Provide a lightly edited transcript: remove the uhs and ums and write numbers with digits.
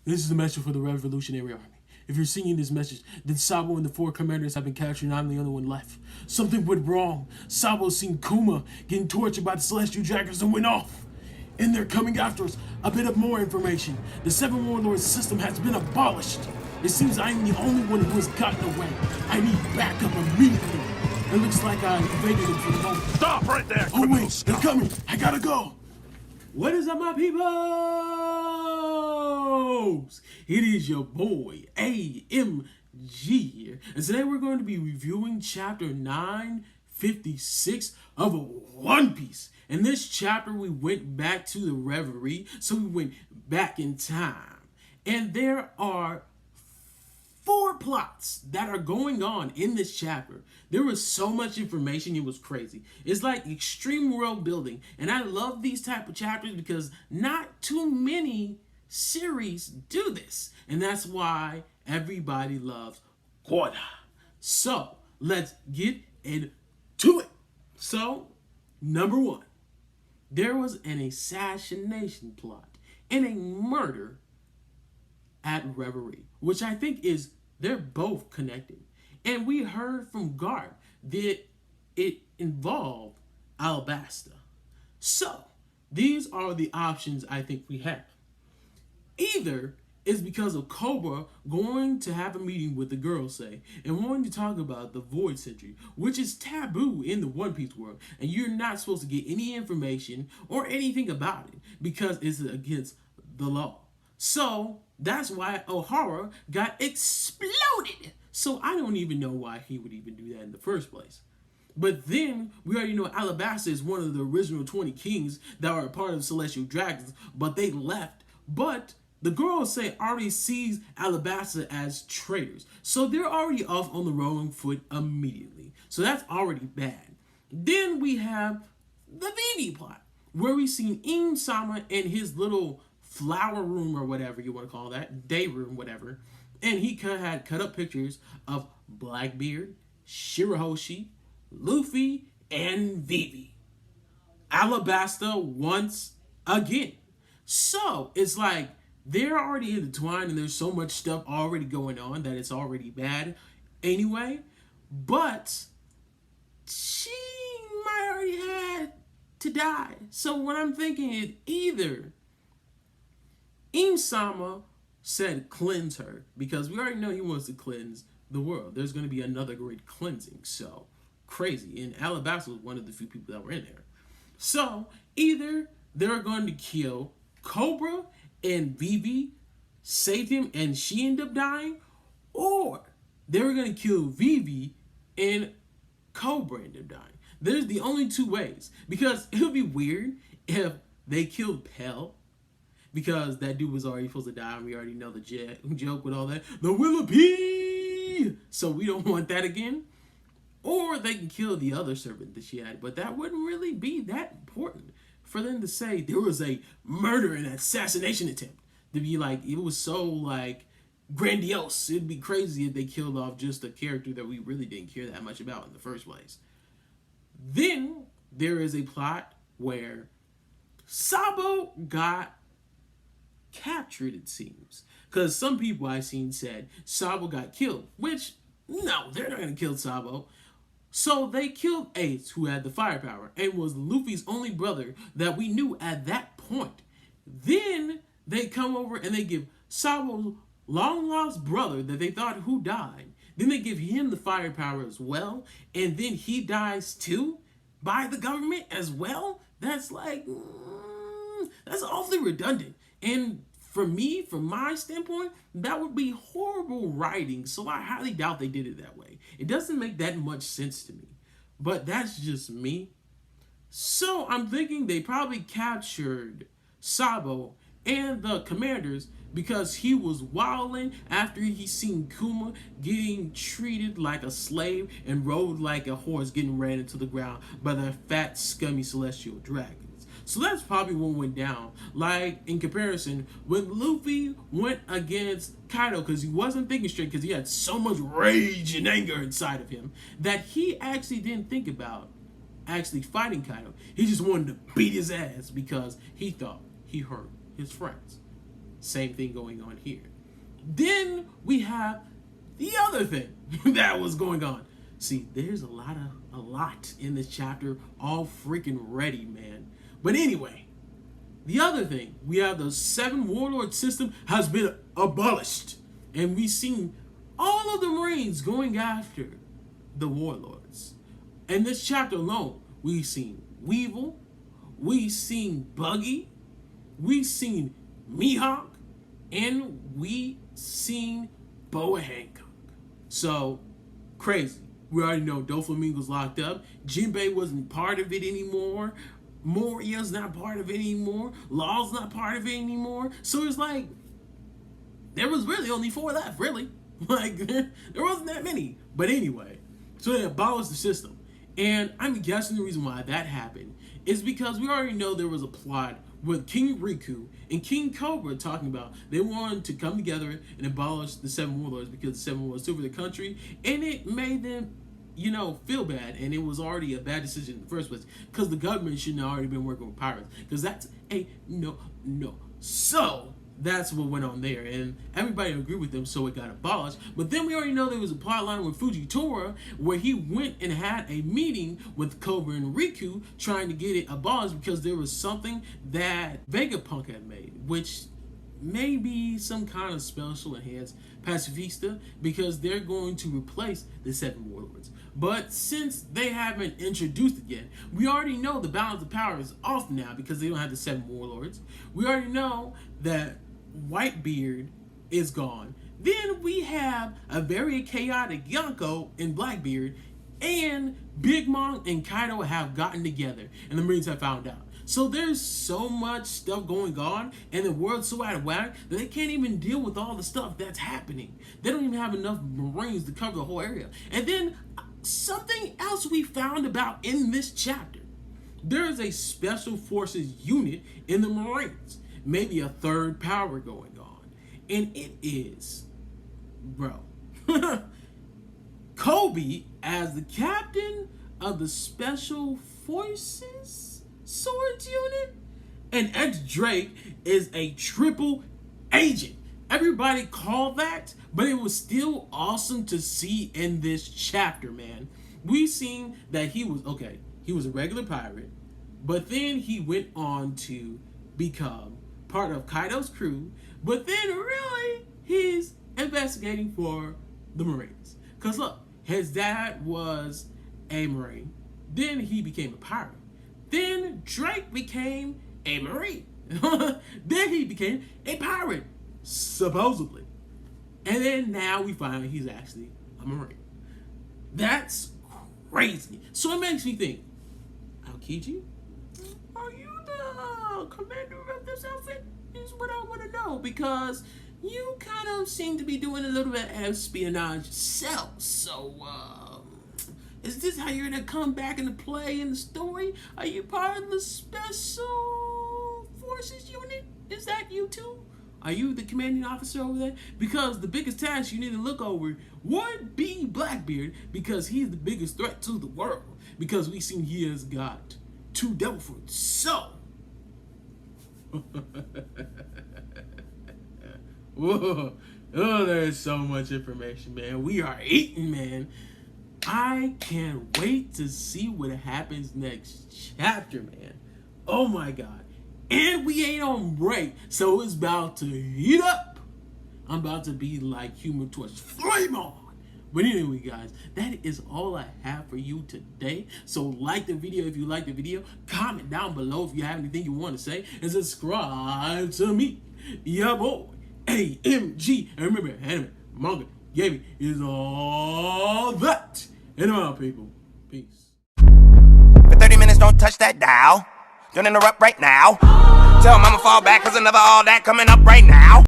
This is a message for the Revolutionary Army. If you're singing this message, then Sabo and the four commanders have been captured and I'm the only one left. Something went wrong. Sabo seen Kuma getting tortured by the Celestial Dragons and went off. And they're coming after us. A bit of more information. The Seven Warlords system has been abolished. It seems I am the only one who has gotten away. I need backup immediately. It looks like I evaded them for the moment. Stop right there, Oh criminal wait, they're scum. coming. I gotta go. What is up, my peoples? It is your boy, AMG here. And today we're going to be reviewing chapter 956 of One Piece. In this chapter, we went back to the Reverie, so we went back in time. And there are 4 plots that are going on in this chapter. There was so much information, it was crazy. It's like extreme world building, and I love these type of chapters because not too many series do this, and that's why everybody loves Quota. So let's get into it. So number 1, there was an assassination plot and a murder at Reverie, which I think is, they're both connected. And we heard from Garp that it involved Alabasta. So these are the options I think we have. Either it's because of Cobra going to have a meeting with the girls, say, and wanting to talk about the Void Century, which is taboo in the One Piece world, and you're not supposed to get any information or anything about it because it's against the law. So that's why Ohara got exploded. So I don't even know why he would even do that in the first place. But then we already know Alabasta is one of the original 20 kings that were a part of Celestial Dragons, but they left. But the girls say already sees Alabasta as traitors. So they're already off on the wrong foot immediately. So that's already bad. Then we have the Vivi plot, where we seen Im-sama and his little flower room or whatever you want to call that, day room, whatever. And he had cut up pictures of Blackbeard, Shirahoshi, Luffy, and Vivi. Alabasta once again. So it's like they're already intertwined and there's so much stuff already going on that it's already bad anyway. But she might already had to die. So what I'm thinking is either Im-sama said cleanse her, because we already know he wants to cleanse the world. There's going to be another great cleansing, so crazy. And Alabasta was one of the few people that were in there. So either they're going to kill Cobra and Vivi, save him and she end up dying, or they were going to kill Vivi and Cobra end up dying. There's the only 2 ways, because it would be weird if they killed Pell, because that dude was already supposed to die, and we already know the joke with all that. The Willipede! So we don't want that again. Or they can kill the other servant that she had, but that wouldn't really be that important for them to say there was a murder and assassination attempt. To be like, it was so like grandiose. It'd be crazy if they killed off just a character that we really didn't care that much about in the first place. Then there is a plot where Sabo got captured, it seems, because some people I've seen said Sabo got killed, which no, they're not gonna kill Sabo. So they killed Ace, who had the firepower and was Luffy's only brother that we knew at that point. Then they come over and they give Sabo's long lost brother that they thought who died, then they give him the firepower as well, and then he dies too by the government as well. That's like that's awfully redundant. And for me, from my standpoint, that would be horrible writing. So I highly doubt they did it that way. It doesn't make that much sense to me. But that's just me. So I'm thinking they probably captured Sabo and the commanders because he was wilding after he seen Kuma getting treated like a slave and rode like a horse getting ran into the ground by the fat, scummy celestial dragons. So that's probably what went down. Like, in comparison, when Luffy went against Kaido, because he wasn't thinking straight, because he had so much rage and anger inside of him, that he actually didn't think about actually fighting Kaido. He just wanted to beat his ass because he thought he hurt his friends. Same thing going on here. Then we have the other thing that was going on. See, there's a lot in this chapter all freaking ready, man. But anyway, the other thing, we have the 7 warlord system has been abolished. And we've seen all of the Marines going after the warlords. In this chapter alone, we've seen Weevil, we've seen Buggy, we've seen Mihawk, and we seen Boa Hancock. So, crazy. We already know Doflamingo's locked up. Jinbei wasn't part of it anymore. Moria's not part of it anymore. Law's not part of it anymore. So it's like, there was really only 4 left, really. Like, there wasn't that many. But anyway, so they abolished the system. And I'm guessing the reason why that happened is because we already know there was a plot with King Riku and King Cobra talking about they wanted to come together and abolish the 7 warlords because the 7 warlords took over the country, and it made them, feel bad, and it was already a bad decision in the first place because the government shouldn't have already been working with pirates because that's a no. So that's what went on there, and everybody agreed with them, so it got abolished. But then we already know there was a plot line with Fujitora where he went and had a meeting with Cobra and Riku trying to get it abolished because there was something that Vegapunk had made, which may be some kind of special enhanced pacifista because they're going to replace the 7 warlords. But since they haven't introduced it yet, we already know the balance of power is off now because they don't have the 7 warlords. We already know that Whitebeard is gone. Then we have a very chaotic Yonko and Blackbeard, and Big Mom and Kaido have gotten together, and the Marines have found out. So there's so much stuff going on, and the world's so out of whack that they can't even deal with all the stuff that's happening. They don't even have enough Marines to cover the whole area. And then something else we found about in this chapter. There is a special forces unit in the Marines. Maybe a 3rd power going on. And it is, bro, Kobe as the captain of the Special Forces Swords Unit. And X-Drake is a triple agent. Everybody called that, but it was still awesome to see in this chapter, man. We seen that he was a regular pirate, but then he went on to become part of Kaido's crew, but then really he's investigating for the Marines. Because look, his dad was a Marine, then he became a pirate, then Drake became a Marine, then he became a pirate, supposedly, and then now we find out he's actually a Marine. That's crazy. So it makes me think, Aokiji, are you the commander of this outfit? Is what I want to know, because you kind of seem to be doing a little bit of espionage yourself. So, is this how you're gonna come back into play in the story? Are you part of the Special Forces unit? Is that you too? Are you the commanding officer over there? Because the biggest task you need to look over would be Blackbeard, because he's the biggest threat to the world. Because we've seen he has got 2 devil fruits. So, whoa, oh, there's so much information, man. We are eating, man. I can't wait to see what happens next chapter, man. Oh my God. And we ain't on break, so it's about to heat up. I'm about to be like Human Torch, flame on. But anyway, guys, that is all I have for you today. So like the video if you like the video. Comment down below if you have anything you want to say. And subscribe to me, your boy, AMG. And remember, anime, manga, gaming is all that. And I'm out, people. Peace. For 30 minutes, don't touch that dial. Don't interrupt right now. Tell 'em I'ma fall back, cause another all that coming up right now.